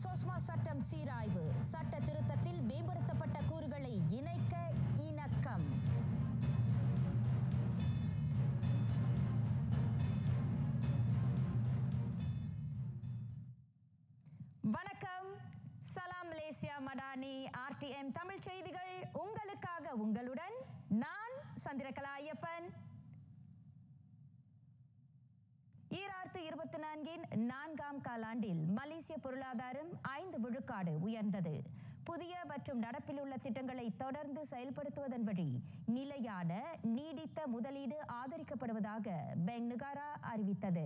சோஸ்மா சட்டம் சீராய்வு, சட்ட திருத்தத்தில் மேம்படுத்தப்பட்ட கூறுகளை இணைக்க இணக்கம். வணக்கம். சலாம் மலேசியா மடானி RTM தமிழ் செய்திகள் உங்களுக்காக உங்களுடன் நான் சந்திரகலா ஐயப்பன். 2024 4ஆம் காலாண்டில் மலேசிய பொருளாதாரம் 5 விழுக்காடு உயர்ந்தது. புதிய மற்றும் நடப்பில் உள்ள திட்டங்களை தொடர்ந்து செயல்படுத்துவதன் வழி நிலையான நீடித்த முதலீடு ஆதரிக்கப்படுவதாக பேங்க் நெகாரா அறிவித்தது.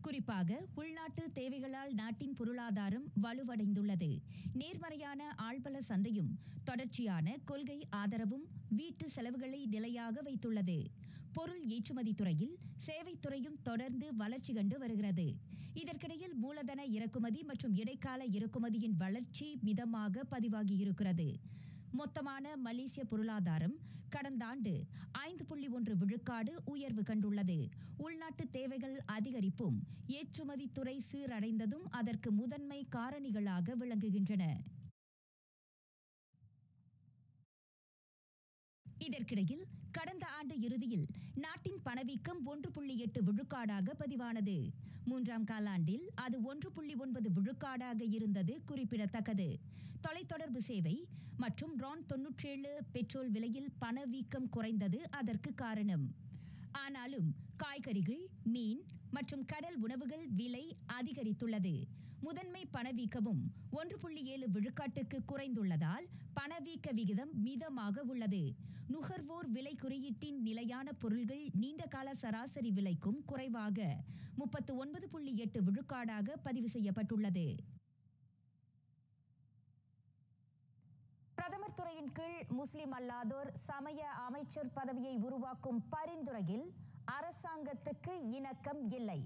குறிப்பாக உள்நாட்டு தேவைகளால் நாட்டின் பொருளாதாரம் வலுவடைந்துள்ளது. நேர்மறையான ஆழ்பல சந்தையும் தொடர்ச்சியான கொள்கை ஆதரவும் வீட்டு செலவுகளை நிலையாக வைத்துள்ளது. பொருள் ஏற்றுமதி துறையில் சேவைத்துறையும் தொடர்ந்து வளர்ச்சி கண்டு வருகிறது. இதற்கிடையில் மூலதன இறக்குமதி மற்றும் இடைக்கால இறக்குமதியின் வளர்ச்சி மிதமாக பதிவாகியிருக்கிறது. மொத்தமான மலேசிய பொருளாதாரம் கடந்த ஆண்டு 5.1 விழுக்காடு உயர்வு கண்டுள்ளது. உள்நாட்டு தேவைகள் அதிகரிப்பும் ஏற்றுமதி துறை சீரடைந்ததும் அதற்கு முதன்மை காரணிகளாக விளங்குகின்றன. இதற்கிடையில் கடந்த ஆண்டு இறுதியில் நாட்டின் பணவீக்கம் 1.8 விழுக்காடாக பதிவானது. 3ஆம் காலாண்டில் அது 1.9 விழுக்காடாக இருந்தது குறிப்பிடத்தக்கது. தொலைத்தொடர்பு சேவை மற்றும் RON 97 பெட்ரோல் விலையில் பணவீக்கம் குறைந்தது அதற்கு காரணம். ஆனாலும் காய்கறிகள், மீன் மற்றும் கடல் உணவுகள் விலை அதிகரித்துள்ளது. முதன்மை பணவீக்கமும் 1.7 விழுக்காட்டுக்கு குறைந்துள்ளதால் பணவீக்க விகிதம் மிதமாக உள்ளது. நுகர்வோர் விலை குறியீட்டின் நிலையான பொருள்கள் நீண்டகால சராசரி விலைக்கும் குறைவாக 39.8 விழுக்காடாக பதிவு செய்யப்பட்டுள்ளது. பிரதமர் துறையின் கீழ் முஸ்லிம் அல்லாதோர் சமய அமைச்சர் பதவியை உருவாக்கும் பரிந்துரையில் அரசாங்கத்துக்கு இணக்கம் இல்லை.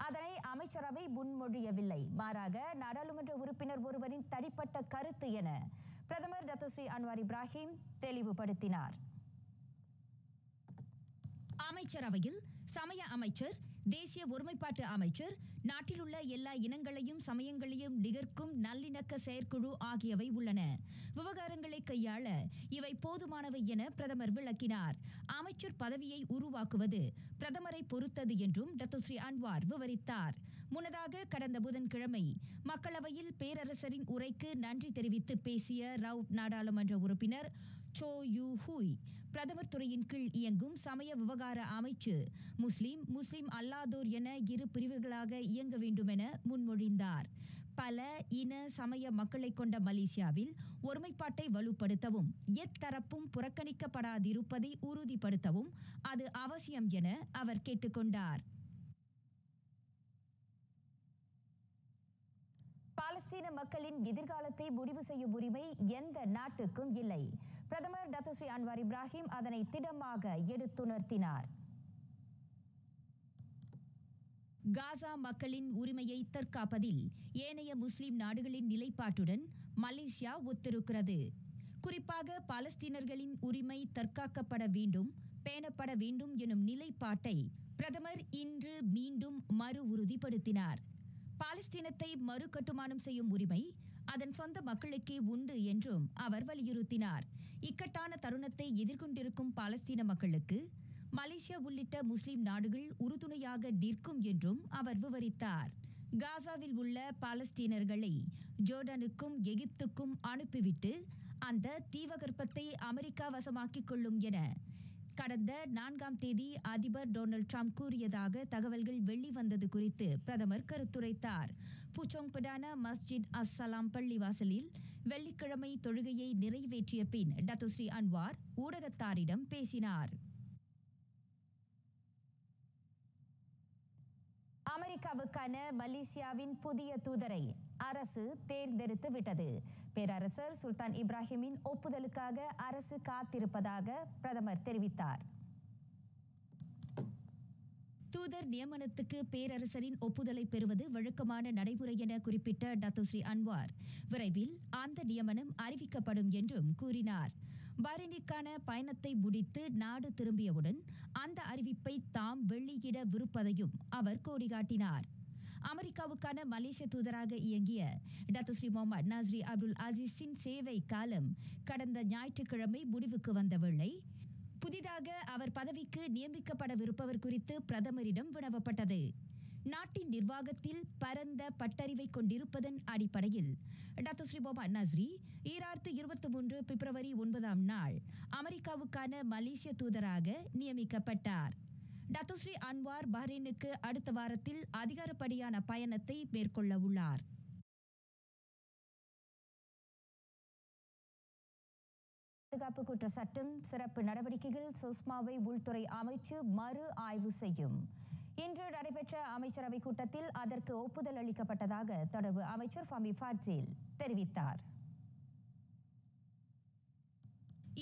அதனை அமைச்சரவை முன்மொழியவில்லை. மாறாக நாடாளுமன்ற உறுப்பினர் ஒருவரின் தனிப்பட்ட கருத்து என பிரதமர் டத்தோஸ்ரீ அன்வார் இப்ராஹிம் தெளிவுபடுத்தினார். அமைச்சரவையில் சமய அமைச்சர், தேசிய ஒருமைப்பாட்டு அமைச்சர், நாட்டில் உள்ள எல்லா இனங்களையும் சமயங்களையும் நிகர்க்கும் நல்லிணக்க செயற்குழு ஆகியவை உள்ளன. விவகாரங்களை கையாள இவை போதுமானவை என பிரதமர் விளக்கினார். அமைச்சர் பதவியை உருவாக்குவது பிரதமரை பொறுத்தது என்றும் டத்தோஸ்ரீ அன்வார் விவரித்தார். முன்னதாக கடந்த புதன்கிழமை மக்களவையில் பேரரசரின் உரைக்கு நன்றி தெரிவித்து பேசிய ரவுட் நாடாளுமன்ற உறுப்பினர் சோ யூ ஹூய், பிரதமர் துறையின் கீழ் இயங்கும் சமய விவகார அமைச்சு முஸ்லிம் அல்லாதோர் என இரு பிரிவுகளாக இயங்க வேண்டுமென முன்மொழிந்தார். பல இன சமய மக்களை கொண்ட மலேசியாவில் ஒருமைப்பாட்டை வலுப்படுத்தவும் எத்தரப்பும் புறக்கணிக்கப்படாதிருப்பதை உறுதிப்படுத்தவும் அது அவசியம் என அவர் கேட்டுக்கொண்டார். பாலஸ்தீன மக்களின் எதிர்காலத்தை முடிவு செய்யும் உரிமை எந்த நாட்டுக்கும் இல்லை. பிரதமர் டத்தோஸ்ரீ அன்வார் இப்ராஹிம் அதனை திடமாக எடுத்துணர்த்தினார். காசா மக்களின் உரிமையை தற்காப்பதில் ஏனைய முஸ்லிம் நாடுகளின் நிலைப்பாட்டுடன் மலேசியா ஒத்திருக்கிறது. குறிப்பாக பாலஸ்தீனர்களின் உரிமை தற்காக்கப்பட வேண்டும், பேணப்பட வேண்டும் எனும் நிலைப்பாட்டை பிரதமர் இன்று மீண்டும் மறு உறுதிப்படுத்தினார். பாலஸ்தீனத்தை மறு கட்டுமானம் செய்யும் உரிமை அதன் சொந்த மக்களுக்கே உண்டு என்றும் அவர் வலியுறுத்தினார். இக்கட்டான தருணத்தை எதிர்கொண்டிருக்கும் பாலஸ்தீன மக்களுக்கு மலேசியா உள்ளிட்ட முஸ்லிம் நாடுகள் உறுதுணையாக நிற்கும் என்றும் அவர் விவரித்தார். காசாவில் உள்ள பாலஸ்தீனர்களை ஜோர்டானுக்கும் எகிப்துக்கும் அனுப்பிவிட்டு அந்த தீபகற்பத்தை அமெரிக்கா வசமாக்கிக் கொள்ளும் என கடந்த 4ஆம் தேதி அதிபர் டொனால்ட் ட்ரம்ப் கூறியதாக தகவல்கள் வெளிவந்தது குறித்து பிரதமர் கருத்துரைத்தார். புச்சோங் படான மஸ்ஜித் அஸ்ஸலாம் பள்ளிவாசலில் வெள்ளிக்கிழமை தொழுகையை நிறைவேற்றிய பின் டத்தோஸ்ரீ அன்வார் ஊடகத்தாரிடம் பேசினார். அமெரிக்காவுக்கான மலேசியாவின் புதிய தூதரை அரசு தேர்ந்தெடுத்து விட்டது. பேரரசர் சுல்தான் இப்ராஹிமின் ஒப்புதலுக்காக அரசு காத்திருப்பதாக பிரதமர் தெரிவித்தார். தூதர் நியமனத்துக்கு பேரரசரின் ஒப்புதலை பெறுவது வழக்கமான நடைமுறை என குறிப்பிட்ட டத்தோஸ்ரீ அன்வார் விரைவில் அந்த நியமனம் அறிவிக்கப்படும் என்றும் கூறினார். பஹ்ரைனுக்கான பயணத்தை முடித்து நாடு திரும்பியவுடன் அந்த அறிவிப்பை தாம் வெளியிட விருப்பதையும் அவர் கோடிக்காட்டினார். அமெரிக்காவுக்கான மலேசிய தூதராக இயங்கிய டத்து ஸ்ரீ முகமது நஸ்ரி அப்துல் அசீஸின் சேவை காலம் கடந்த ஞாயிற்றுக்கிழமை முடிவுக்கு வந்த வேளை புதிதாக அவர் பதவிக்கு நியமிக்கப்படவிருப்பவர் குறித்து பிரதமரிடம் வினவப்பட்டது. நாட்டின் நிர்வாகத்தில் பரந்த பட்டறிவை கொண்டிருப்பதன் அடிப்படையில் டத்து ஸ்ரீ முகமது நஸ்ரி 2023 பிப்ரவரி 9 அமெரிக்காவுக்கான மலேசிய தூதராக நியமிக்கப்பட்டார். டத்து ஸ்ரீ அன்வார் பஹ்ரைனுக்கு அடுத்த வாரத்தில் அதிகாரப்படியான பயணத்தை மேற்கொள்ள உள்ளார். பாதுகாப்பு குற்ற சட்டம் சிறப்பு நடவடிக்கைகள் சுஷ்மாவை உள்துறை அமைச்சு மறு ஆய்வு செய்யும். இன்று நடைபெற்ற அமைச்சரவை கூட்டத்தில் அதற்கு ஒப்புதல் அளிக்கப்பட்டதாக தொடர்பு அமைச்சர் ஃபமி ஃபாட்சில் தெரிவித்தார்.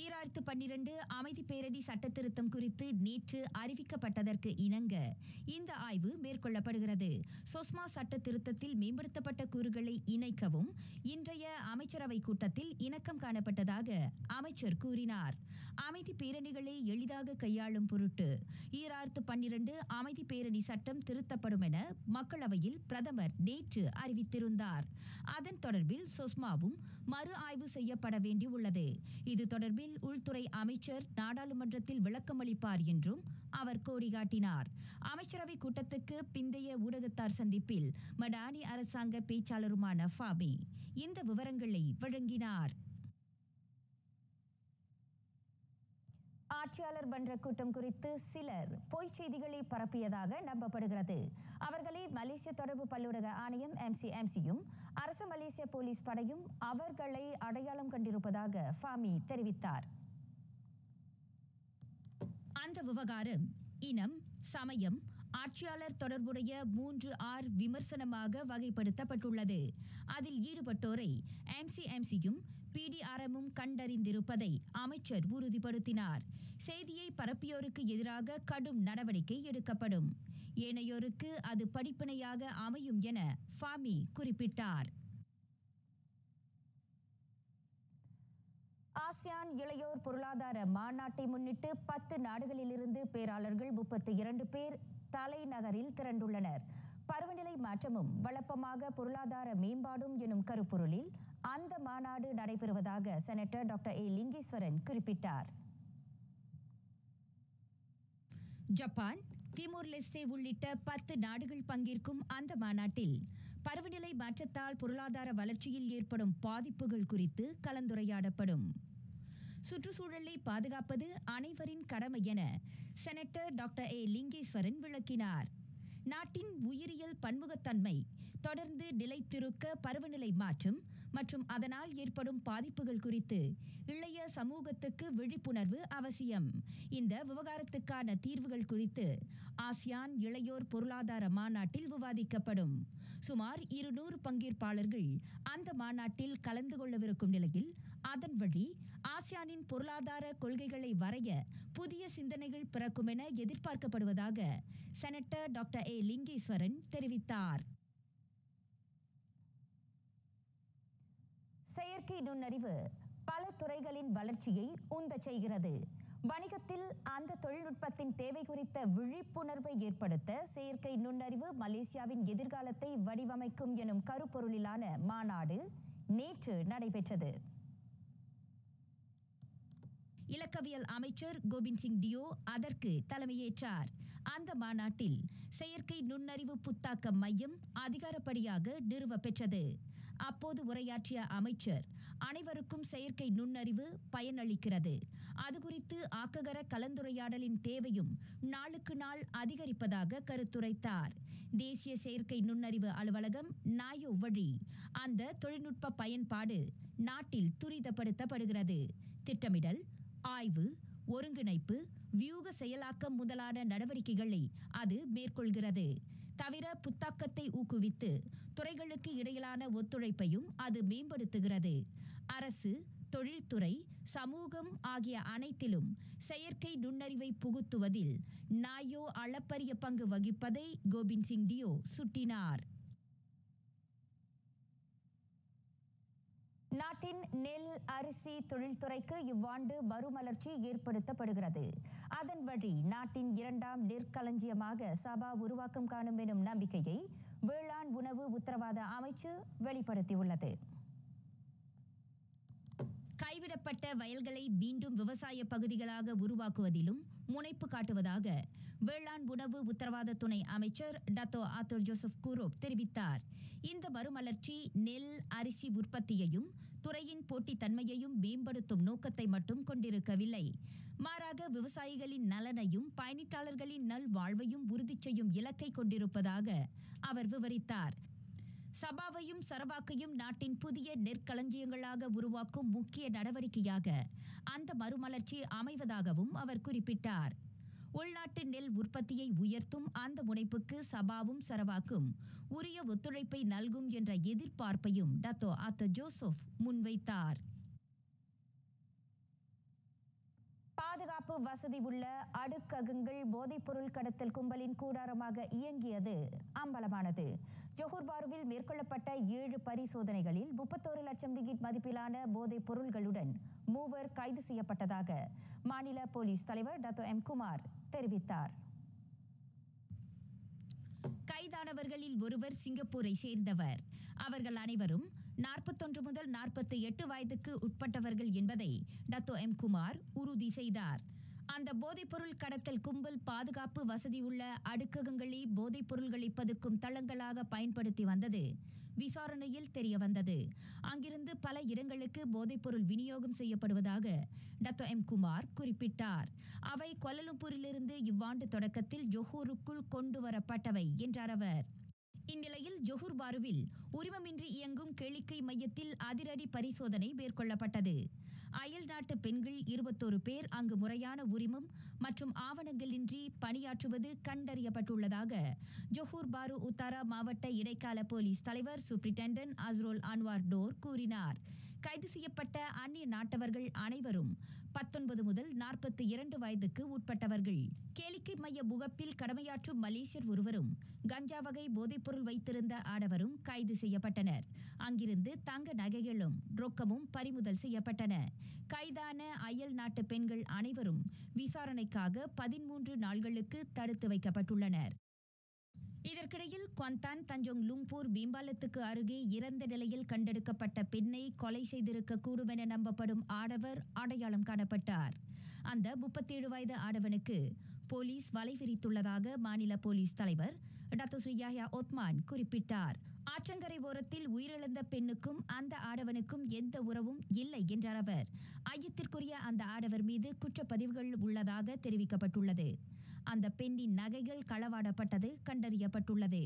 2012 அமைதி பேரணி சட்டத்திருத்தம் குறித்து நேற்று அறிவிக்கப்பட்டதற்கு இணங்க இந்த ஆய்வு மேற்கொள்ளப்படுகிறது. சொஸ்மா சட்ட திருத்தத்தில் மேம்படுத்தப்பட்ட கூறுகளை இணைக்கவும் இன்றைய அமைச்சரவை கூட்டத்தில் இணக்கம் காணப்பட்டதாக அமைச்சர் கூறினார். அமைதி பேரணிகளை எளிதாக கையாளும் பொருட்டு 2012 அமைதி பேரணி சட்டம் திருத்தப்படும் என மக்களவையில் பிரதமர் நேற்று அறிவித்திருந்தார். அதன் தொடர்பில் சொஸ்மாவும் மறு ஆய்வு செய்யப்பட வேண்டியுள்ளது. இது தொடர்பில் உள்துறை அமைச்சர் நாடாளுமன்றத்தில் விளக்கமளிப்பார் என்றும் அவர் கோடிக்காட்டினார். அமைச்சரவை கூட்டத்துக்கு பிந்தைய ஊடகத்தார் சந்திப்பில் மடானி அரசாங்க பேச்சாளருமான ஃபாமி இந்த விவரங்களை வழங்கினார். ஆட்சியாளர் மன்ற கூட்டம் குறித்து சிலர் பொய்ச் செய்திகளை பரப்பியதாக நம்பப்படுகிறது. அவர்களை மலேசிய தொடர்பு பல்லூடக ஆணையம் MCMCயும் அரசு மலேசிய போலீஸ் படையும் அவர்களை அடையாளம் கண்டிருப்பதாக ஃபாமி தெரிவித்தார். அந்த விவகாரம் இனம், சமயம், ஆட்சியாளர் தொடர்புடைய 3R விமர்சனமாக வகைப்படுத்தப்பட்டுள்ளது. அதில் ஈடுபட்டோரை MCMCயும் PDRMும் கண்டறிந்திருப்பதை அமைச்சர் உறுதிப்படுத்தினார். செய்தியை பரப்பியோருக்கு எதிராக கடும் நடவடிக்கை எடுக்கப்படும். ஏனையோருக்கு அது படிப்பினையாக அமையும் என ஃபாமி குறிப்பிட்டார். ஆசியான் இளையோர் பொருளாதார மாநாட்டை முன்னிட்டு 10 நாடுகளிலிருந்து பேராளர்கள் 32 பேர் தலைநகரில் திரண்டுள்ளனர். பருவநிலை மாற்றமும் வழப்பமாக பொருளாதார மேம்பாடும் எனும் கருப்பொருளில் அந்த மாநாடு நடைபெறுவதாக செனட்டர் டாக்டர் லிங்கேஸ்வரன் குறிப்பிட்டார். ஜப்பான், திமோர் லெஸ்தே உள்ளிட்ட 10 நாடுகள் பங்கேற்கும் அந்த மாநாட்டில் பருவநிலை மாற்றத்தால் பொருளாதார வளர்ச்சியில் ஏற்படும் பாதிப்புகள் குறித்து கலந்துரையாடப்படும். சுற்றுச்சூழலை பாதுகாப்பது அனைவரின் கடமை என செனட்டர் டாக்டர் லிங்கேஸ்வரன் விளக்கினார். நாட்டின் உயிரியல் பன்முகத்தன்மை தொடர்ந்து நிலைத்திருக்க பருவநிலை மாற்றம் மற்றும் அதனால் ஏற்படும் பாதிப்புகள் குறித்து இளைய சமூகத்துக்கு விழிப்புணர்வு அவசியம். இந்த விவகாரத்துக்கான தீர்வுகள் குறித்து ஆசியான் இளையோர் பொருளாதார மாநாட்டில் விவாதிக்கப்படும். சுமார் 200 பங்கேற்பாளர்கள் அந்த மாநாட்டில் கலந்து கொள்ளவிருக்கும் நிலையில் அதன் வழி ஆசியானின் பொருளாதார கொள்கைகளை வரைய புதிய சிந்தனைகள் பிறக்கும் என எதிர்பார்க்கப்படுவதாக செனட்டர் டாக்டர் லிங்கேஸ்வரன் தெரிவித்தார். செயற்கை நுண்ணறிவு பல துறைகளின் வளர்ச்சியை உந்தச் செய்கிறது. வணிகத்தில் அந்த தொழில்நுட்பத்தின் தேவை குறித்த விழிப்புணர்வை ஏற்படுத்த செயற்கை நுண்ணறிவு மலேசியாவின் எதிர்காலத்தை வடிவமைக்கும் எனும் கருப்பொருளிலான மாநாடு நேற்று நடைபெற்றது. இலக்கவியல் அமைச்சர் கோபிந்த் சிங் டியோ அதற்கு தலைமையேற்றார். அந்த மாநாட்டில் செயற்கை நுண்ணறிவு புத்தாக்க மையம் அதிகாரப்படியாக நிறுவப்பெற்றது. அப்போது உரையாற்றிய அமைச்சர், அனைவருக்கும் செயற்கை நுண்ணறிவு பயனளிக்கிறது. அது குறித்து ஆக்ககர கலந்துரையாடலின் தேவையும் நாளுக்கு நாள் அதிகரிப்பதாக கருத்துரைத்தார். தேசிய செயற்கை நுண்ணறிவு அலுவலகம் நாயோ வழி அந்த தொழில்நுட்ப பயன்பாடு நாட்டில் துரிதப்படுத்தப்படுகிறது. திட்டமிடல், ஆய்வு, ஒருங்கிணைப்பு, வியூக செயலாக்கம் முதலான நடவடிக்கைகளை அது மேற்கொள்கிறது. தவிர புத்தாக்கத்தை ஊக்குவித்து துறைகளுக்கு இடையிலான ஒத்துழைப்பையும் அது மேம்படுத்துகிறது. அரசு, தொழில்துறை, சமூகம் ஆகிய அனைத்திலும் செயற்கை நுண்ணறிவை புகுத்துவதில் நாயோ அளப்பரிய பங்கு வகிப்பதை கோபிந்த் சிங் டியோ சுட்டினார். நாட்டின் நெல், அரிசி தொழில்துறைக்கு இவ்வாண்டு மறுமலர்ச்சி ஏற்படுத்தப்படுகிறது. அதன் வழி நாட்டின் 2ஆம் நெற்களஞ்சியமாக சபா உருவாக்கம் காணும் எனும் நம்பிக்கையை வேளாண் உணவு உத்தரவாத அமைச்சு வெளிப்படுத்தியுள்ளது. கைவிடப்பட்ட வயல்களை மீண்டும் விவசாய பகுதிகளாக உருவாக்குவதிலும் முனைப்பு காட்டுவதாக வேளாண் உணவு உத்தரவாத துணை அமைச்சர் டத்தோ ஆத்தர் ஜோசப் கூரோப் தெரிவித்தார். இந்த மறுமலர்ச்சி நெல் அரிசி உற்பத்தியையும் துறையின் போட்டித்தன்மையையும் மேம்படுத்தும் நோக்கத்தை மட்டும் கொண்டிருக்கவில்லை. மாறாக விவசாயிகளின் நலனையும் பயணிட்டாளர்களின் நல்வாழ்வையும் உறுதி செய்யும் இலக்கை கொண்டிருப்பதாக அவர் விவரித்தார். சபாவையும் சரவாக்கையும் நாட்டின் புதிய நெற்களஞ்சியங்களாக உருவாக்கும் முக்கிய நடவடிக்கையாக அந்த மறுமலர்ச்சி அமைவதாகவும் அவர் குறிப்பிட்டார். உள்நாட்டு நெல் உற்பத்தியை உயர்த்தும் அந்த முனைப்புக்கு சபாவும் சரவாக்கும் உரிய ஒத்துழைப்பை நல்கும் என்ற எதிர்பார்ப்பையும் டத்தோ ஆத்தர் ஜோசப் முன்வைத்தார். பாதுகாப்பு வசதி உள்ள அடுக்ககங்கள் போதைப்பொருள் கடத்தல் கும்பலின் கூடாரமாக இயங்கியது அம்பலமானது. ஜொஹூர் பாருவில் மேற்கொள்ளப்பட்ட 7 பரிசோதனைகளில் 31 லட்சம் ரிங்கிட் மதிப்பிலான போதைப் பொருள்களுடன் 3 கைது செய்யப்பட்டதாக மாநில போலீஸ் தலைவர் டத்தோ எம் குமார் தெரிவித்தார். கைதானவர்களில் ஒருவர் சிங்கப்பூரை சேர்ந்தவர். அவர்கள் அனைவரும் 41 முதல் 48 வயதுக்கு உட்பட்டவர்கள் என்பதை டத்தோ எம் குமார் உறுதி செய்தார். அந்த போதைப்பொருள் கடத்தல் கும்பல் பாதுகாப்பு வசதியுள்ள அடுக்ககங்களை போதைப் பொருள்களை பதுக்கும் தளங்களாக பயன்படுத்தி வந்தது விசாரணையில் தெரியவந்தது. அங்கிருந்து பல இடங்களுக்கு போதைப்பொருள் விநியோகம் செய்யப்படுவதாக டத்தோ எம் குமார் குறிப்பிட்டார். அவை கோலாலம்பூரிலிருந்து இவ்வாண்டு தொடக்கத்தில் ஜொஹூருக்குள் கொண்டு வரப்பட்டவை என்றார் அவர். இந்நிலையில் ஜொஹூர் பாருவில் உரிமமின்றி இயங்கும் கேளிக்கை மையத்தில் அதிரடி பரிசோதனை மேற்கொள்ளப்பட்டது. அயல் நாட்டு பெண்கள் 21 பேர் அங்கு முறையான உரிமம் மற்றும் ஆவணங்களின்றி பணியாற்றுவது கண்டறியப்பட்டுள்ளதாக ஜொஹூர் பாரு உத்தாரா மாவட்ட இடைக்கால போலீஸ் தலைவர் சூப்பரிண்டென்டன்ட் அஸ்ரோல் அன்வார் டோர் கூறினார். கைது செய்யப்பட்ட அந்நிய நாட்டவர்கள் அனைவரும் 19 முதல் 42 வயதுக்கு உட்பட்டவர்கள். கேளிக்கை மைய முகப்பில் கடமையாற்றும் மலேசியர் ஒருவரும் கஞ்சா வகை போதைப்பொருள் வைத்திருந்த ஆடவரும் கைது செய்யப்பட்டனர். அங்கிருந்து தங்க நகைகளும் ரொக்கமும் பறிமுதல் செய்யப்பட்டன. கைதான அயல் நாட்டு பெண்கள் அனைவரும் விசாரணைக்காக 13 நாள்களுக்கு தடுத்து வைக்கப்பட்டுள்ளனர். இதற்கிடையில் குவாந்தான் தஞ்சோங் லும்பூர் மேம்பாலத்துக்கு அருகே இறந்த நிலையில் கண்டெடுக்கப்பட்ட பெண்ணை கொலை செய்திருக்க கூடும் என நம்பப்படும் ஆடவர் அடையாளம் காணப்பட்டார். அந்த 37 வயது ஆடவனுக்கு போலீஸ் வலை விரித்துள்ளதாக மாநில போலீஸ் தலைவர் டத்தோ ஸ்ரீ யாஹ்யா ஒத்மான் குறிப்பிட்டார். ஆற்றங்கரை ஓரத்தில் உயிரிழந்த பெண்ணுக்கும் அந்த ஆடவனுக்கும் எந்த உறவும் இல்லை என்றார் அவர். ஐயத்திற்குரிய அந்த ஆடவர் மீது குற்றப்பதிவுகள் உள்ளதாக தெரிவிக்கப்பட்டுள்ளது. அந்த பெண்ணின் நகைகள் களவாடப்பட்டது கண்டறியப்பட்டுள்ளது.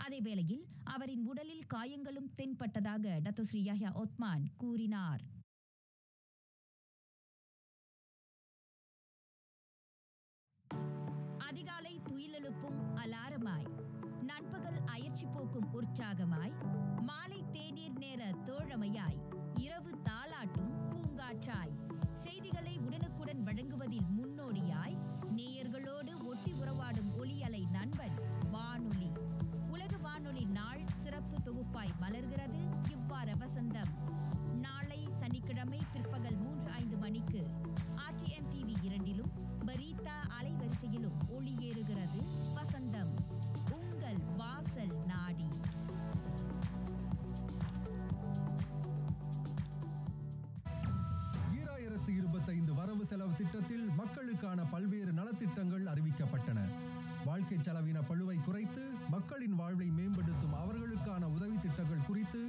அதேவேளையில் அவரின் உடலில் காயங்களும் தென்பட்டதாக டத்தோ ஸ்ரீ யாஹ்யா ஒத்மான் கூறினார். அதிகாலை துயிலெழுப்பும் அலாரமாய், நண்பகல் அயற்சி போக்கும் உற்சாகமாய், மாலை தேநீர் நேர தோழமையாய், இரவு தாலாட்டும் பூங்காற்றாய், செய்திகளை உடனுக்குடன் வழங்குவதில் முன்னோடியாய், நேயர்களோடு ஒட்டி உறவாடும் ஒளியலை நண்பன் வானொலி. உலக வானொலி நாள் சிறப்பு தொகுப்பாய் மலர்கிறது இவ்வார வசந்தம். நாளை சனிக்கிழமை பிற்பகல் 3:05 மணிக்கு RTM TV 2லும் பரீதா அலைவரிசையிலும் ஒளியேறுகிறது வசந்தம், உங்கள் வாசல் நாடி. வரவு செலவு திட்டத்தில் மக்களுக்கான பல்வேறு நலத்திட்டங்கள் அறிவிக்கப்பட்டன. வாழ்க்கை செலவின பளுவை குறைத்து மக்களின் வாழ்வை மேம்படுத்தும் அவர்களுக்கான உதவி திட்டங்கள் குறித்து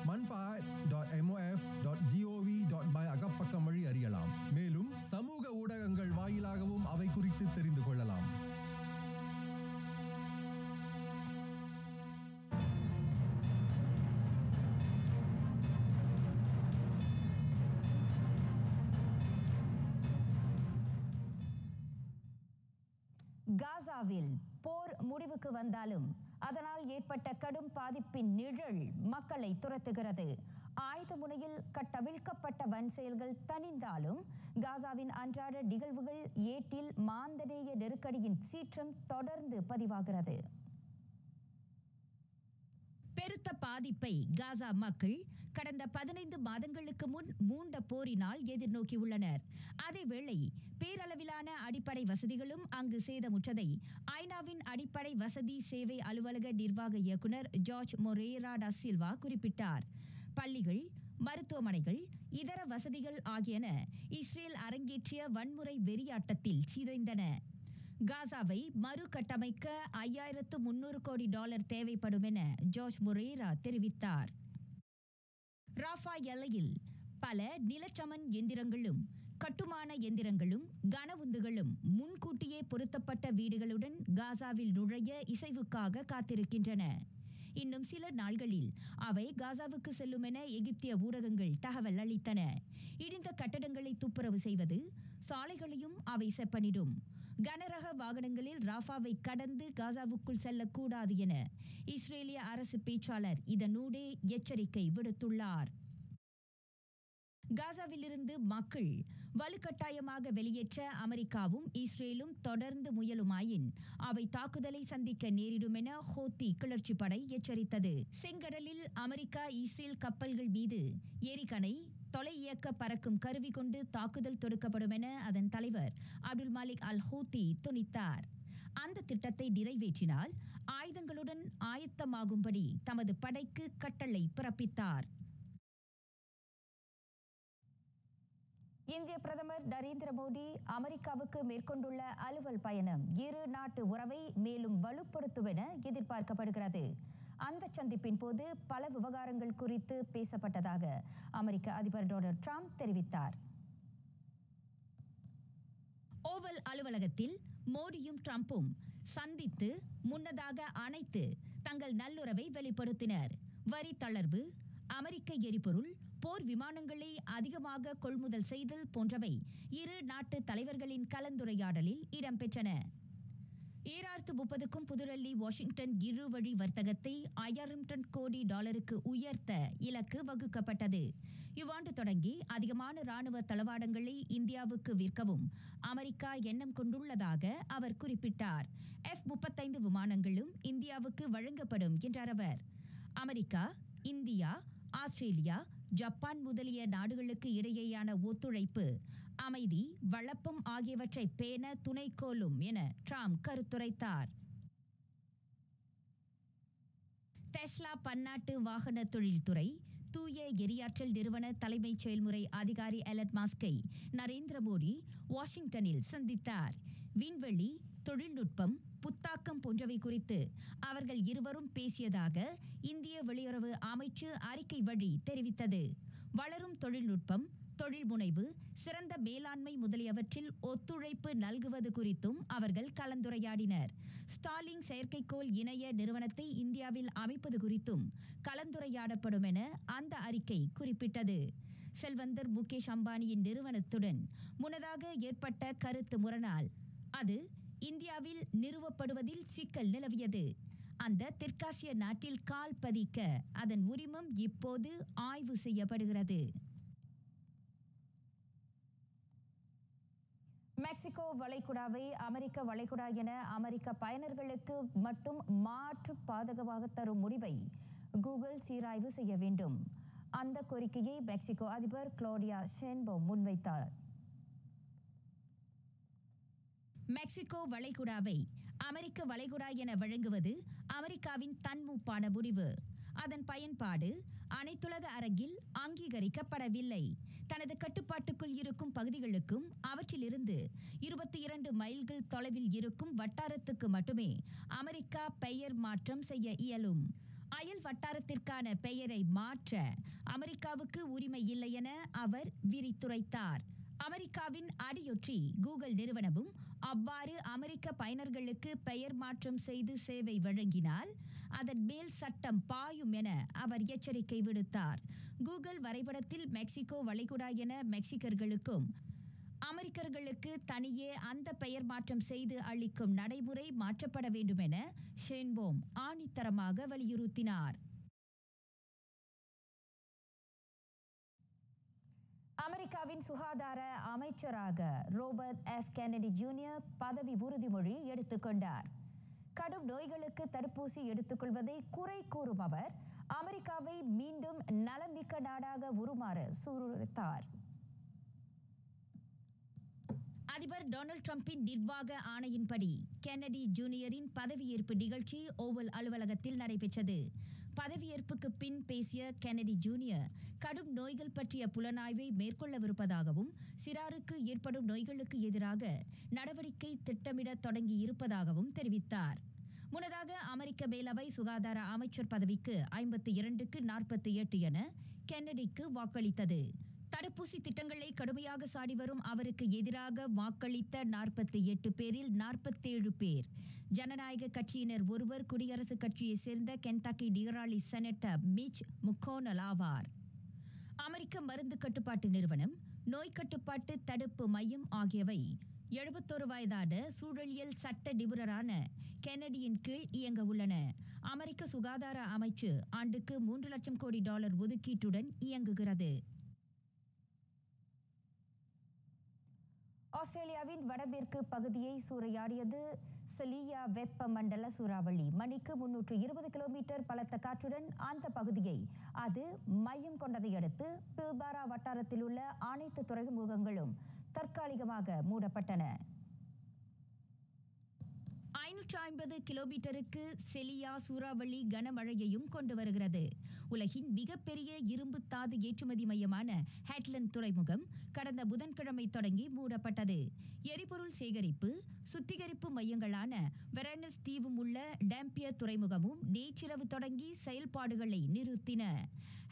manfaat.mof.gov.my அகப்பக்கம் வழி அறியலாம். மேலும் சமூக ஊடகங்கள் வாயிலாகவும் அவை குறித்து தெரிந்து கொள்ளலாம். காசாவில் போர் முடிவுக்கு வந்தாலும் அதனால் ஏற்பட்ட கடும் பாதிப்பின் நிழல் மக்களை துரத்துகிறது. ஆயுத முனையில் கட்டவிழ்க்கப்பட்ட வன் செயல்கள் தணிந்தாலும் காசாவின் அன்றாட நிகழ்வுகள் ஏட்டில் மாந்தநேய நெருக்கடியின் சீற்றம் தொடர்ந்து பதிவாகிறது. பெருத்த பாதிப்பை காசா மக்கள் கடந்த 15 மாதங்களுக்கு முன் மூண்ட போரினால் எதிர்நோக்கியுள்ளனர். அதேவேளை பேரளவிலான அடிப்படை வசதிகளும் அங்கு சேதமுற்றதை ஐநாவின் அடிப்படை வசதி சேவை அலுவலக நிர்வாக இயக்குநர் ஜார்ஜ் மொரேரா டா சில்வா குறிப்பிட்டார். பள்ளிகள், மருத்துவமனைகள், இதர வசதிகள் ஆகியன இஸ்ரேல் அரங்கேற்றிய வன்முறை வெறியாட்டத்தில் சிதைந்தன. காசாவை மறுகட்டமைக்க $5300 கோடி தேவைப்படும் என ஜார்ஜ் மொரேரா தெரிவித்தார். ராஃபா எல்லையில் பல நிலச்சமன் எந்திரங்களும் கட்டுமான எந்திரங்களும் கனவுந்துகளும் முன்கூட்டியே பொருத்தப்பட்ட வீடுகளுடன் காசாவில் நுழைய இசைவுக்காக காத்திருக்கின்றன. இன்னும் சில நாள்களில் அவை காசாவுக்கு செல்லும் என எகிப்திய ஊடகங்கள் தகவல் அளித்தன. இடிந்த கட்டடங்களை துப்புரவு செய்வது, சாலைகளையும் அவை செப்பனிடும். கனரக வாகனங்களில் ராஃபாவை கடந்து காசாவுக்குள் செல்லக்கூடாது என இஸ்ரேலிய அரசு பேச்சாளர் இதனூடே எச்சரிக்கை விடுத்துள்ளார். காசாவிலிருந்து மக்கள் வலுக்கட்டாயமாக வெளியேற்ற அமெரிக்காவும் இஸ்ரேலும் தொடர்ந்து முயலுமாயின் அவை தாக்குதலை சந்திக்க நேரிடும் என ஹூத்தி கிளர்ச்சி படை எச்சரித்தது. செங்கடலில் அமெரிக்கா இஸ்ரேல் கப்பல்கள் மீது எரிகணை, தொலை இயக்க பறக்கும் கருவி கொண்டு தாக்குதல் தொடுக்கப்படும் என அதன் தலைவர் அப்துல் மாலிக் அல் ஹூத்தி துணித்தார். அந்த திட்டத்தை நிறைவேற்றினால் ஆயுதங்களுடன் ஆயத்தமாகும்படி தமது படைக்கு கட்டளை பிறப்பித்தார். இந்திய பிரதமர் நரேந்திர மோடி அமெரிக்காவுக்கு மேற்கொண்டுள்ள அலுவல் பயணம் இரு நாட்டு உறவை மேலும் வலுப்படுத்தும் என எதிர்பார்க்கப்படுகிறது. அந்த சந்திப்பின் போது பல விவகாரங்கள் குறித்து பேசப்பட்டதாக அமெரிக்க அதிபர் டொனால்ட் ட்ரம்ப் தெரிவித்தார். ஓவல் அலுவலகத்தில் மோடியும் ட்ரம்பும் சந்தித்து முன்னதாக அணைத்து தங்கள் நல்லுறவை வெளிப்படுத்தினர். வரி தளர்வு, அமெரிக்க எரிபொருள், போர் விமானங்களை அதிகமாக கொள்முதல் செய்தல் போன்றவை இரு நாட்டு தலைவர்களின் கலந்துரையாடலில் இடம்பெற்றன. 2030க்கும் புதுடெல்லி வாஷிங்டன் இருவழி வர்த்தகத்தை $5000 கோடி உயர்த்த இலக்கு வகுக்கப்பட்டது. இவ்வாண்டு தொடங்கி அதிகமான ராணுவ தளவாடங்களை இந்தியாவுக்கு விற்கவும் அமெரிக்கா எண்ணம் கொண்டுள்ளதாக அவர் குறிப்பிட்டார். F-35 விமானங்களும் இந்தியாவுக்கு வழங்கப்படும் என்றார் அவர். அமெரிக்கா, இந்தியா, ஆஸ்திரேலியா, ஜப்பான் முதலிய நாடுகளுக்கு இடையேயான ஒத்துழைப்பு அமைதி, வளப்பம் ஆகியவற்றை பேண துணைக்கோலும் என ட்ரம்ப் கருத்துரைத்தார். டெஸ்லா பன்னாட்டு வாகன தொழில்துறை தூய எரியாற்றல் நிறுவன தலைமைச் செயல்முறை அதிகாரி எலன் மஸ்கை நரேந்திர மோடி வாஷிங்டனில் சந்தித்தார். விண்வெளி, தொழில்நுட்பம், புத்தாக்கம் போன்றவை குறித்து அவர்கள் இருவரும் பேசியதாக இந்திய வெளியுறவு அமைச்சு அறிக்கை வழி தெரிவித்தது. வளரும் தொழில்நுட்பம், தொழில் முனைவு, சிறந்த மேலாண்மை முதலியவற்றில் ஒத்துழைப்பு நல்குவது குறித்தும் அவர்கள் கலந்துரையாடினர். ஸ்டார்லிங் செயற்கைக்கோள் இணைய நிறுவனத்தை இந்தியாவில் அமைப்பது குறித்தும் கலந்துரையாடப்படும் என அந்த அறிக்கை குறிப்பிட்டது. செல்வந்தர் முகேஷ் அம்பானியின் நிறுவனத்துடன் முன்னதாக ஏற்பட்ட கருத்து முரணால் அது இந்தியாவில் நிறுவப்படுவதில் சிக்கல் நிலவியது. அந்த தெற்காசிய நாட்டில் கால் பதிக்க அதன் உரிமம் இப்போது ஆய்வு செய்யப்படுகிறது. மெக்சிகோ வளைகுடாவை அமெரிக்க வளைகுடா என அமெரிக்க பயனர்களுக்கு மட்டும் மாற்று பாதகமாக தரும் முடிவை கூகுள் சீராய்வு செய்ய வேண்டும். அந்த கோரிக்கையை மெக்சிகோ அதிபர் கிளோடியா ஷெயின்பாம் முன்வைத்தார். மெக்சிகோ வளைகுடாவை அமெரிக்க வளைகுடா என வழங்குவது அமெரிக்காவின் தன்மூப்பான முடிவு. அதன் பயன்பாடு அனைத்துலக அரங்கில் அங்கீகரிக்கப்படவில்லை. தனது கட்டுப்பாட்டுக்குள் இருக்கும் பகுதிகளுக்கும் அவற்றிலிருந்து 22 மைல்கள் தொலைவில் இருக்கும் வட்டாரத்துக்கு மட்டுமே அமெரிக்கா பெயர் மாற்றம் செய்ய இயலும். அயல் வட்டாரத்திற்கான பெயரை மாற்ற அமெரிக்காவுக்கு உரிமை இல்லை என அவர் விரித்துரைத்தார். அமெரிக்காவின் அடியொற்றி கூகுள் நிறுவனமும் அவ்வாறு அமெரிக்க பயனர்களுக்கு பெயர் மாற்றம் செய்து சேவை வழங்கினால் அதன் மேல் சட்டம் பாயும் என அவர் எச்சரிக்கை விடுத்தார். கூகுள் வரைபடத்தில் மெக்சிகோ வளைகுடா என மெக்சிகர்களுக்கும் அமெரிக்கர்களுக்கு தனியே அந்த பெயர் மாற்றம் செய்து அளிக்கும் நடைமுறை மாற்றப்பட வேண்டும் என ஷெயின்பாம் ஆணித்தரமாக வலியுறுத்தினார். அமெரிக்காவின் சுகாதார அமைச்சராக ரோபர்ட் எஃப் கென்னடி ஜூனியர் பதவி உறுதிமொழி எடுத்துக்கொண்டார். கடும் நோய்களுக்கு தடுப்பூசி எடுத்துக்கொள்வதை குறை கூறும் அவர் அமெரிக்காவை மீண்டும் நலமிக்க நாடாக உருமாற சூளுரைத்தார். அதிபர் டொனால்ட் ட்ரம்பின் நிர்வாக ஆணையின்படி கென்னடி ஜூனியரின் பதவியேற்பு நிகழ்ச்சி ஓவல் அலுவலகத்தில் நடைபெற்றது. பதவியேற்புக்கு பின் பேசிய கென்னடி ஜூனியர் கடும் நோய்கள் பற்றிய புலனாய்வை மேற்கொள்ளவிருப்பதாகவும் சிறாருக்கு ஏற்படும் நோய்களுக்கு எதிராக நடவடிக்கை திட்டமிட தொடங்கி இருப்பதாகவும் தெரிவித்தார். முன்னதாக அமெரிக்க மேலவை சுகாதார அமைச்சர் பதவிக்கு 52க்கு 48 என கென்னடிக்கு வாக்களித்தது. தடுப்பூசி திட்டங்களை கடுமையாக சாடி வரும் அவருக்கு எதிராக வாக்களித்த 48 பேரில் 47 பேர் ஜனநாயக கட்சியினர் ஒருவர் குடியரசுக் கட்சியைச் சேர்ந்த கென்டக்கி நிகராலி செனட்டர் மிச் முக்கோனல் ஆவார். அமெரிக்க மருந்து கட்டுப்பாட்டு நிறுவனம், நோய் கட்டுப்பாட்டு தடுப்பு மையம் ஆகியவை 71 வயதான சூழலியல் சட்ட நிபுணரான கென்னடியின் கீழ் இயங்க உள்ளன. அமெரிக்க சுகாதார அமைச்சு ஆண்டுக்கு $3 லட்சம் கோடி ஒதுக்கீட்டுடன் இயங்குகிறது. ஆஸ்திரேலியாவின் வடமேற்கு பகுதியை சூறையாடியது செலியா வெப்பமண்டல சூறாவளி. மணிக்கு 320 கிலோமீட்டர் பலத்த காற்றுடன் அந்த பகுதியை அது மையம் கொண்டதை அடுத்து பில்பாரா வட்டாரத்தில் உள்ள அனைத்து துறைமுகங்களும் தற்காலிகமாக மூடப்பட்டன. 550 கிலோமீட்டருக்கு செலியா சூறாவளி கனமழையையும் கொண்டு வருகிறது. உலகின் மிகப்பெரிய இரும்பு தாது ஏற்றுமதி மையமான ஹேட்லண்ட் துறைமுகம் கடந்த புதன்கிழமை தொடங்கி மூடப்பட்டது. எரிபொருள் சேகரிப்பு, சுத்திகரிப்பு மையங்களான வெரனஸ் தீவும் உள்ள டேம்பியர் துறைமுகமும் நேற்றிரவு தொடங்கி செயல்பாடுகளை நிறுத்தின.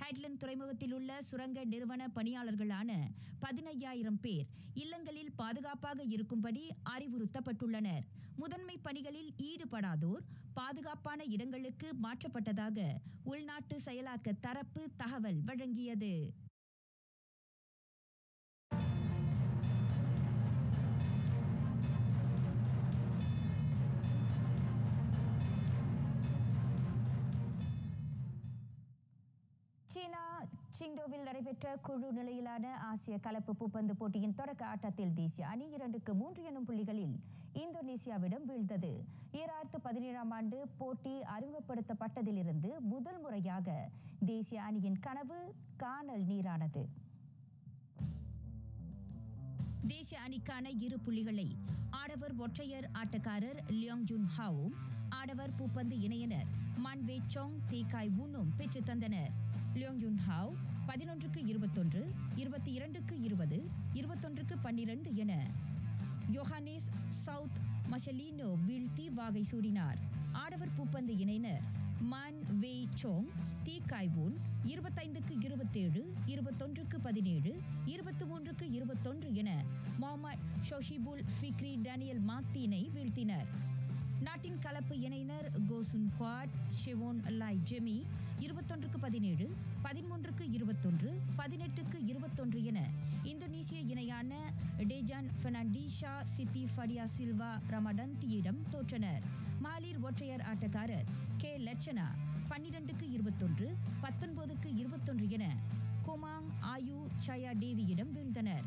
ஹேட்லண்ட் துறைமுகத்தில் உள்ள சுரங்க நிறுவன பணியாளர்களான 15,000 பேர் இல்லங்களில் பாதுகாப்பாக இருக்கும்படி அறிவுறுத்தப்பட்டுள்ளனர். முதன்மை பணிகளில் ஈடுபடாதோர் பாதுகாப்பான இடங்களுக்கு மாற்றப்பட்டதாக உள்நாட்டு செயலாக்க தரப்பு தகவல் வழங்கியது. சீனா சிங்டோவில் நடைபெற்ற குழு நிலையிலான ஆசிய கலப்பு பூப்பந்து போட்டியின் தொடக்க ஆட்டத்தில் தேசிய அணி 2-3 எனும் புள்ளிகளில் இந்தோனேசியாவிடம் வீழ்ந்தது. 2017ஆம் ஆண்டு போட்டி அறிமுகப்படுத்தப்பட்டதிலிருந்து முதல் முறையாக தேசிய அணியின் கனவு காணல் நீரானது. தேசிய அணிக்கான 2 புள்ளிகளை ஆடவர் ஒற்றையர் ஆட்டக்காரர் லியோங் ஜுன் ஹாவும் ஆடவர் பூப்பந்து இணையினர் மன்வே சோங் தேகாய் வூனும் பெற்றுத் தந்தனர். லியோங் ஜுன் ஹாவ் 11-21, 22-20, 21-12 என யோஹானேஸ் சவுத் மஷலினோ வீழ்த்தி வாகை சூடினார். ஆடவர் பூப்பந்து இணையினர் மன் வே சோங் தீகாய் வூன் 25-27, 21-17, 23-21 என முகமது ஷோஹிபுல் ஃபிக்ரி டேனியல் மார்டினை வீழ்த்தினர். நாட்டின் கலப்பு இணையினர் கோசுன் குவாட் ஷெவோன் லாய் ஜெமி 21-17, 13-21, 18-21 என இந்தோனேசிய இணையான டேஜான் பெர்னாண்டீஷா சித்தி ஃபடியா சில்வா ரமடந்தியிடம் தோற்றனர். மகளிர் ஒற்றையர் ஆட்டக்காரர் கே லட்சனா 12-21, 19-21 என கோமாங் ஆயு சயா டேவியிடம் வீழ்ந்தனர்.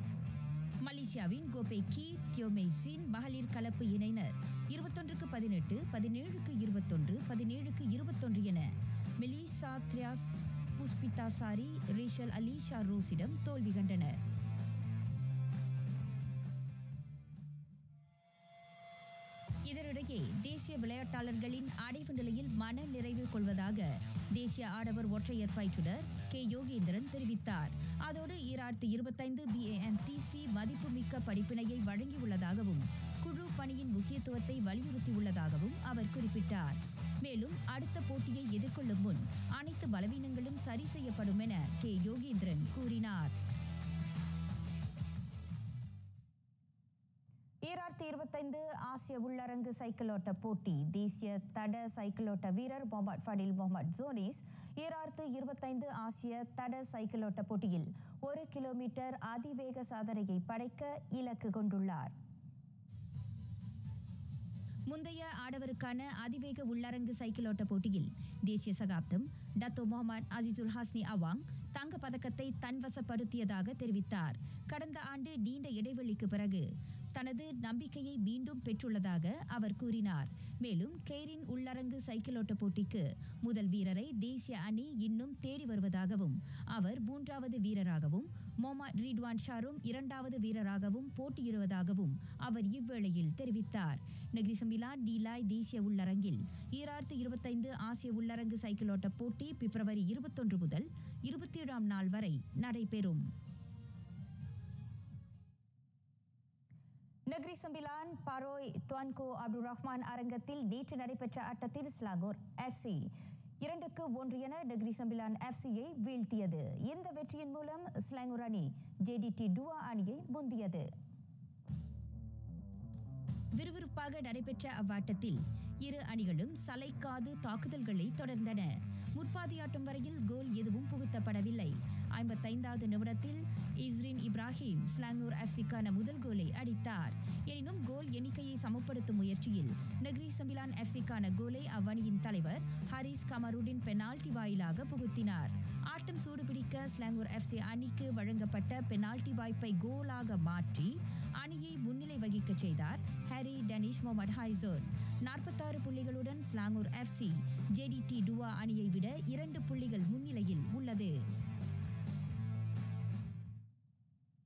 மலேசியாவின் கோபே கி தியோமெய்சின் மகளிர் கலப்பு இணையினர் 21-18, 17-21, 17-21 என மெலிசா த்ரியாஸ் புஷ்பிதாசாரி ரேஷல் அலிஷா ரோஸிடம் தோல்வி கண்டனர். இதனிடையே தேசிய விளையாட்டாளர்களின் அடைவு நிலையில் மன நிறைவு கொள்வதாக தேசிய ஆடவர் ஒற்றையர் பயிற்றுனர் கே யோகேந்திரன் தெரிவித்தார். அதோடு 2025 BAMTC மதிப்புமிக்க படிப்பினையை வழங்கியுள்ளதாகவும் குழு பணியின் முக்கியத்துவத்தை வலியுறுத்தியுள்ளதாகவும் அவர் குறிப்பிட்டார். மேலும் அடுத்த போட்டியை எதிர்கொள்ளும் முன் அனைத்து பலவீனங்களும் சரி செய்யப்படும் என கே யோகேந்திரன் கூறினார். 2025 ஆசிய உள்ளரங்கு சைக்கிளோட்ட போட்டி தேசிய தட சைக்கிளோட்ட வீரர் முகமது ஃபடில் முகமது ஜோனிஸ் 2025 ஆசிய தட சைக்கிளோட்ட போட்டியில் 1 கிலோமீட்டர் அதிவேக சாதனையை படைக்க இலக்கு கொண்டுள்ளார். முந்தைய ஆடவருக்கான அதிவேக உள்ளரங்கு சைக்கிளோட்ட போட்டியில் தேசிய சகாப்தம் Datuk Mohamed Azizul Hasni Awang தங்க பதக்கத்தை தன்வசப்படுத்தியதாக தெரிவித்தார். கடந்த ஆண்டு நீண்ட இடைவெளிக்கு பிறகு தனது நம்பிக்கையை மீண்டும் பெற்றுள்ளதாக அவர் கூறினார். மேலும் கெய்ரின் உள்ளரங்கு சைக்கிளோட்ட போட்டிக்கு முதல் வீரரை தேசிய அணி இன்னும் தேடி வருவதாகவும் அவர் 3வது வீரராகவும் மொஹமட் ரிட்வான் ஷாரும் 2வது வீரராகவும் போட்டியிடுவதாகவும் அவர் இவ்வேளையில் தெரிவித்தார். நெகிரி சம்பிலான் நீலாய் தேசிய உள்ளரங்கில் 2025 ஆசிய உள்ளரங்கு சைக்கிளோட்ட போட்டி பிப்ரவரி 21 முதல் 27ஆம் நாள் வரை நடைபெறும். நெகிரி சம்பிலான் பரோய் துவான்கோ அப்துல் ரஹ்மான் அரங்கத்தில் நேற்று நடைபெற்ற ஆட்டத்தில் ஸ்லாங்கூர் FC 2-1 என நெகிரி சம்பிலான் FCயை வீழ்த்தியது. இந்த வெற்றியின் மூலம் ஸ்லாங்கூர் அணி JDT டுவா அணியை முந்தியது. விறுவிறுப்பாக நடைபெற்ற அவ்வாட்டத்தில் இரு அணிகளும் சளைக்காது தாக்குதல்களை தொடர்ந்தன. முற்பாதியாட்டம் வரையில் கோல் எதுவும் புகுத்தப்படவில்லை. 55வது நிமிடத்தில் இஸ்ரின் இப்ராஹிம் ஸ்லாங்கூர் FCக்கான முதல் கோலை அடித்தார். எனினும் கோல் எண்ணிக்கையை சமப்படுத்தும் முயற்சியில் நெகிரி சம்பிலான் FCக்கான கோலை அவ்வணியின் தலைவர் ஹரிஸ் கமருடின் பெனால்டி வாயிலாக புகுத்தினார். ஆட்டம் சூடுபிடிக்க ஸ்லாங்கூர் FC அணிக்கு வழங்கப்பட்ட பெனால்டி வாய்ப்பை கோலாக மாற்றி அணியை முன்னிலை வகிக்க செய்தார் ஹாரி டனிஷ் மொஹமட் ஹைசோன். 46 புள்ளிகளுடன் ஸ்லாங்கூர் FC JDT டுவா அணியை விட 2 புள்ளிகள் முன்னிலையில் உள்ளது.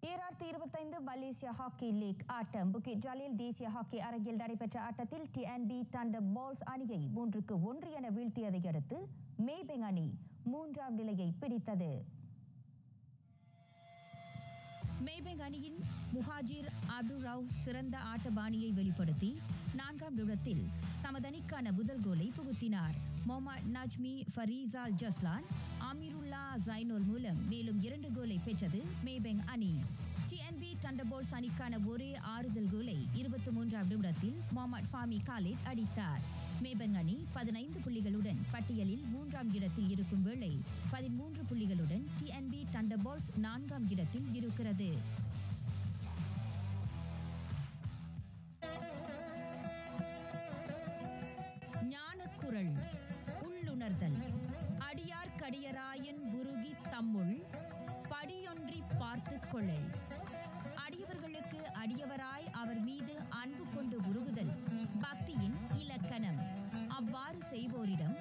2025 மலேசியா ஹாக்கி லீக் ஆட்டம். புக்கிட் ஜாலில் தேசிய ஹாக்கி அரங்கில் நடைபெற்ற ஆட்டத்தில் TNB தண்டர்போல்ட்ஸ் அணியை 3-1 என வீழ்த்தியதை அடுத்து மேபெங் அணி 3ஆம் நிலையை பிடித்தது. மேபெங் அணியின் முஹாஜிர் அப்துல் ரவுஃப் சிறந்த ஆட்டபாணியை வெளிப்படுத்தி 4ஆம் நிமிடத்தில் தமது அணிக்கான முதல் கோலை புகுத்தினார். மொஹமட் நஜ்மி ஃபரீசால் ஜஸ்லான் அமீருல்லா ஜைனோல் மூலம் மேலும் 2 கோலை பெற்றது மேபெங் அணி. TNB தண்டர்போல்ட்ஸ் அணிக்கான ஒரே ஆறுதல் கோலை 23ஆம் நிமிடத்தில் மொஹமட் ஃபாமி காலித் அடித்தார். மேபெங் அணி 15 புள்ளிகளுடன் பட்டியலில் 3ஆம் இடத்தில் இருக்கும் வேளை 13 புள்ளிகளுடன் TNB தண்டர்போல்ட்ஸ் 4ஆம் இடத்தில் இருக்கிறது. ஞானக்குரல் உள்ளுணர்தல். அடியார் கடியராயன் உருகி தம்முள் படியொன்றி பார்த்து கொள்ளல். அடியவர்களுக்கு அடியவராய் அவர் மீது அன்பு கொண்டு உருகுதல் பக்தியின் இலக்கணம். அவ்வாறு செய்வோரிடம்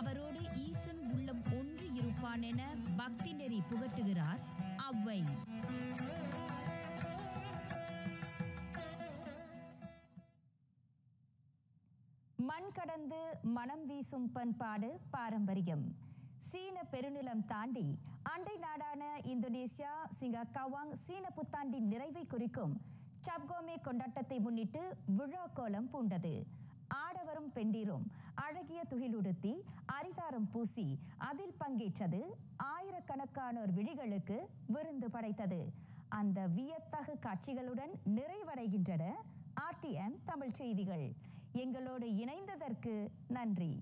அவரோடு ஈசன் உள்ளம் ஒன்று இருப்பான் என பக்தி நெறி புகட்டுகிறார் அவ்வை. மண் கடந்து மனம் வீசும் பண்பாடு பாரம்பரியம். சீன பெருநிலம் தாண்டி அண்டை நாடான இந்தோனேசியா சிங்கக்காவாங் சீன புத்தாண்டின் நிறைவை குறிக்கும் சப்கோமே கொண்டாட்டத்தை முன்னிட்டு விழா கோலம் பூண்டது. ஆடவரும் பெண்டீரும் அழகிய துகிலுடுத்தி அரிதாரம் பூசி அதில் பங்கேற்றது ஆயிரக்கணக்கானோர் விழிகளுக்கு விருந்து படைத்தது. அந்த வியத்தகு காட்சிகளுடன் நிறைவடைகின்றன RTM தமிழ் செய்திகள். எங்களோடு இணைந்ததற்கு நன்றி.